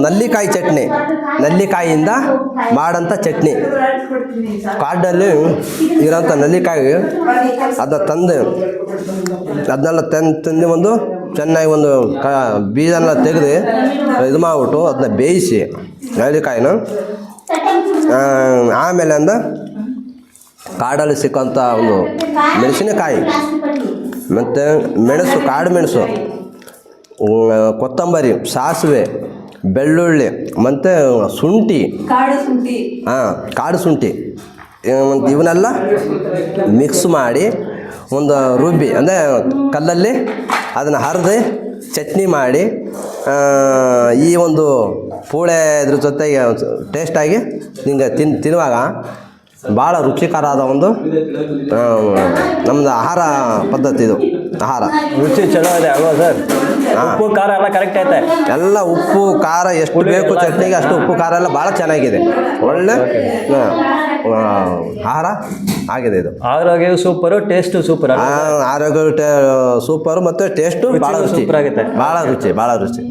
ನಲ್ಲಿಕಾಯಿ ಚಟ್ನಿ, ನಲ್ಲಿಕಾಯಿಯಿಂದ ಮಾಡೋಂಥ ಚಟ್ನಿ. ಕಾಡಲ್ಲಿ ಇರೋಂಥ ನಲ್ಲಿಕಾಯಿ ಅದನ್ನ ತಂದು ಅದನ್ನೆಲ್ಲ ತಿಂದು ಒಂದು ಚೆನ್ನಾಗಿ ಒಂದು ಬೀಜನ ತೆಗೆದು ಇದು ಮಾಡಿಬಿಟ್ಟು ಅದನ್ನ ಬೇಯಿಸಿ ನಲ್ಲಿಕಾಯಿನ ಆಮೇಲೆ ಕಾಡಲ್ಲಿ ಸಿಕ್ಕಂಥ ಒಂದು ಮೆಣಸಿನಕಾಯಿ ಮತ್ತು ಮೆಣಸು, ಕಾಡು ಮೆಣಸು, ಕೊತ್ತಂಬರಿ, ಸಾಸಿವೆ, ಬೆಳ್ಳುಳ್ಳಿ ಮತ್ತು ಶುಂಠಿ, ಕಾಡು ಶುಂಠಿ ಇವನ್ನೆಲ್ಲ ಮಿಕ್ಸ್ ಮಾಡಿ ಒಂದು ರುಬ್ಬಿ ಅಂದರೆ ಕಲ್ಲಲ್ಲಿ ಅದನ್ನು ಹರಿದು ಚಟ್ನಿ ಮಾಡಿ ಈ ಒಂದು ಪೂಳೆ ಇದ್ರ ಜೊತೆಗೆ ಟೇಸ್ಟಾಗಿ ನಿಂಗೆ ತಿನ್ನುವಾಗ ಭಾಳ ರುಚಿಕರವಾದ ಒಂದು ನಮ್ಮದು ಆಹಾರ ಪದ್ಧತಿ. ಇದು ಆಹಾರ ರುಚಿ ಚಲೋ ಇದೆ ಅಲ್ವಾ ಸರ್? ಉಪ್ಪು ಖಾರ ಎಲ್ಲ ಕರೆಕ್ಟ್ ಐತೆ. ಎಲ್ಲ ಉಪ್ಪು ಖಾರ ಎಷ್ಟು ಬೇಕು ಚಟ್ನಿಗೆ ಅಷ್ಟು ಉಪ್ಪು ಖಾರ ಎಲ್ಲ ಭಾಳ ಚೆನ್ನಾಗಿದೆ. ಒಳ್ಳೆ ಆಹಾರ ಆಗಿದೆ ಇದು. ಆರೋಗ್ಯ ಸೂಪರು, ಟೇಸ್ಟು ಸೂಪರ್. ಆರೋಗ್ಯ ಸೂಪರು ಮತ್ತು ಟೇಸ್ಟು ಭಾಳ ರುಚಿ, ಭಾಳ ರುಚಿ.